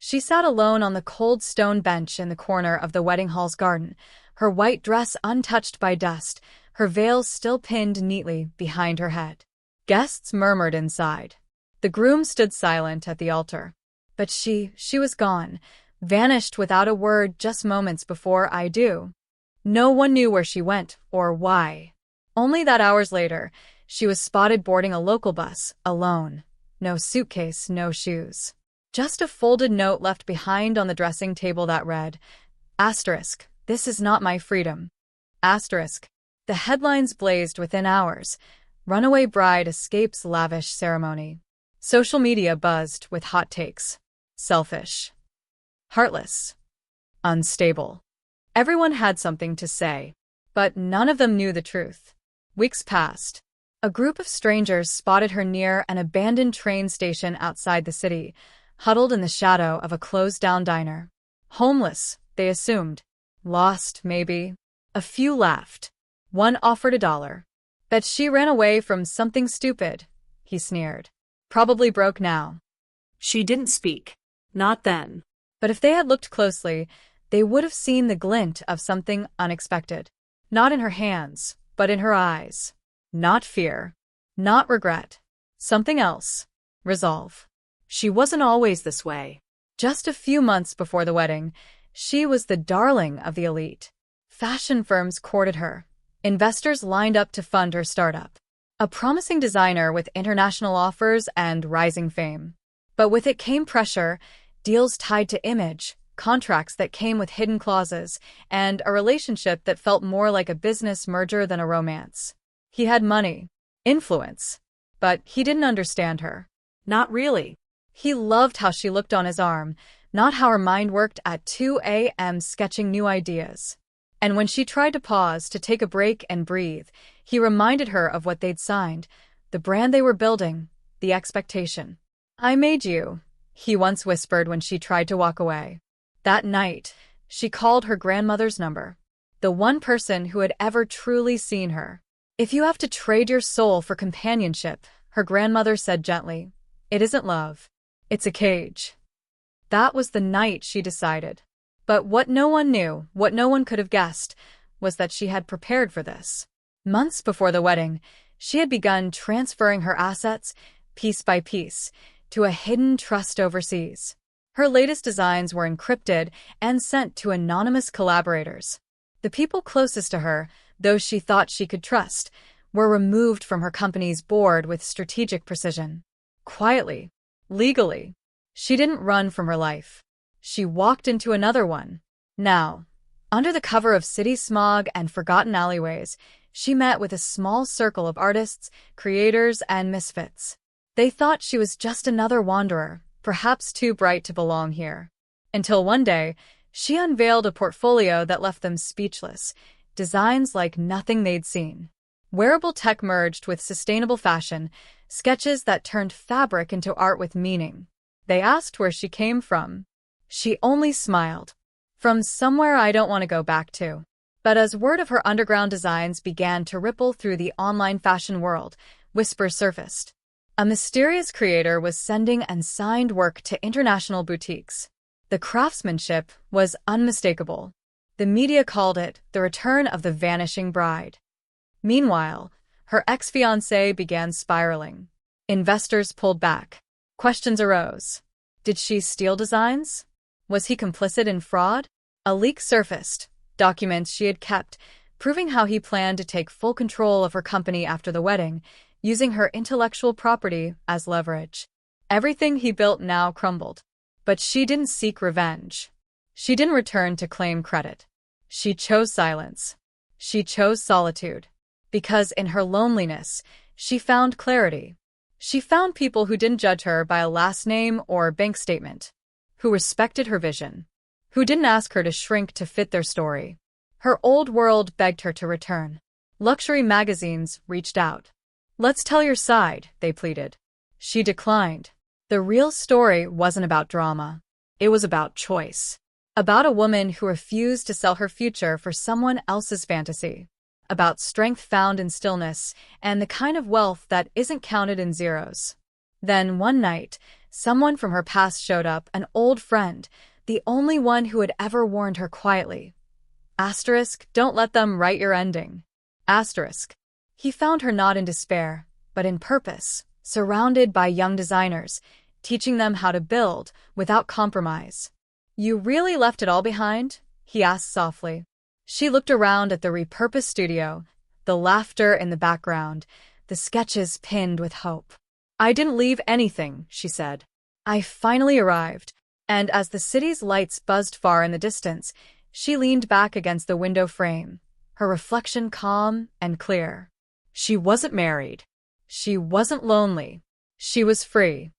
She sat alone on the cold stone bench in the corner of the wedding hall's garden, her white dress untouched by dust, her veil still pinned neatly behind her head. Guests murmured inside. The groom stood silent at the altar. But she was gone, vanished without a word just moments before I do. No one knew where she went or why. Only that hours later, she was spotted boarding a local bus, alone. No suitcase, no shoes. Just a folded note left behind on the dressing table that read, Asterisk, this is not my freedom. Asterisk. The headlines blazed within hours. Runaway bride escapes lavish ceremony. Social media buzzed with hot takes. Selfish. Heartless. Unstable. Everyone had something to say, but none of them knew the truth. Weeks passed. A group of strangers spotted her near an abandoned train station outside the city, huddled in the shadow of a closed-down diner. Homeless, they assumed. Lost, maybe. A few laughed. One offered $1. Bet she ran away from something stupid, he sneered. Probably broke now. She didn't speak. Not then. But if they had looked closely, they would have seen the glint of something unexpected. Not in her hands, but in her eyes. Not fear. Not regret. Something else. Resolve. She wasn't always this way. Just a few months before the wedding, she was the darling of the elite. Fashion firms courted her. Investors lined up to fund her startup. A promising designer with international offers and rising fame. But with it came pressure, deals tied to image, contracts that came with hidden clauses, and a relationship that felt more like a business merger than a romance. He had money, influence, but he didn't understand her. Not really. He loved how she looked on his arm, not how her mind worked at 2 a.m. sketching new ideas. And when she tried to pause, to take a break and breathe, he reminded her of what they'd signed, the brand they were building, the expectation. I made you, he once whispered when she tried to walk away. That night, she called her grandmother's number, the one person who had ever truly seen her. If you have to trade your soul for companionship, her grandmother said gently, it isn't love. It's a cage. That was the night she decided. But what no one knew, what no one could have guessed, was that she had prepared for this. Months before the wedding, she had begun transferring her assets, piece by piece, to a hidden trust overseas. Her latest designs were encrypted and sent to anonymous collaborators. The people closest to her, those she thought she could trust, were removed from her company's board with strategic precision. Quietly. Legally. She didn't run from her life. She walked into another one. Now, under the cover of city smog and forgotten alleyways, she met with a small circle of artists, creators, and misfits. They thought she was just another wanderer, perhaps too bright to belong here. Until one day, she unveiled a portfolio that left them speechless, designs like nothing they'd seen. Wearable tech merged with sustainable fashion, sketches that turned fabric into art with meaning. They asked where she came from. She only smiled. From somewhere I don't want to go back to. But as word of her underground designs began to ripple through the online fashion world, whispers surfaced. A mysterious creator was sending unsigned work to international boutiques. The craftsmanship was unmistakable. The media called it the return of the vanishing bride. Meanwhile, her ex-fiancé began spiraling. Investors pulled back. Questions arose. Did she steal designs? Was he complicit in fraud? A leak surfaced, documents she had kept, proving how he planned to take full control of her company after the wedding, using her intellectual property as leverage. Everything he built now crumbled. But she didn't seek revenge. She didn't return to claim credit. She chose silence. She chose solitude. Because in her loneliness, she found clarity. She found people who didn't judge her by a last name or bank statement, who respected her vision, who didn't ask her to shrink to fit their story. Her old world begged her to return. Luxury magazines reached out. Let's tell your side, they pleaded. She declined. The real story wasn't about drama. It was about choice. About a woman who refused to sell her future for someone else's fantasy. About strength found in stillness and the kind of wealth that isn't counted in zeros. Then one night, Someone from her past showed up, an old friend, the only one who had ever warned her quietly. Asterisk, don't let them write your ending. Asterisk. He found her not in despair, but in purpose, surrounded by young designers, teaching them how to build without compromise. You really left it all behind? He asked softly. She looked around at the repurposed studio, the laughter in the background, the sketches pinned with hope. I didn't leave anything, she said. I finally arrived, and as the city's lights buzzed far in the distance, she leaned back against the window frame, her reflection calm and clear. She wasn't married. She wasn't lonely. She was free.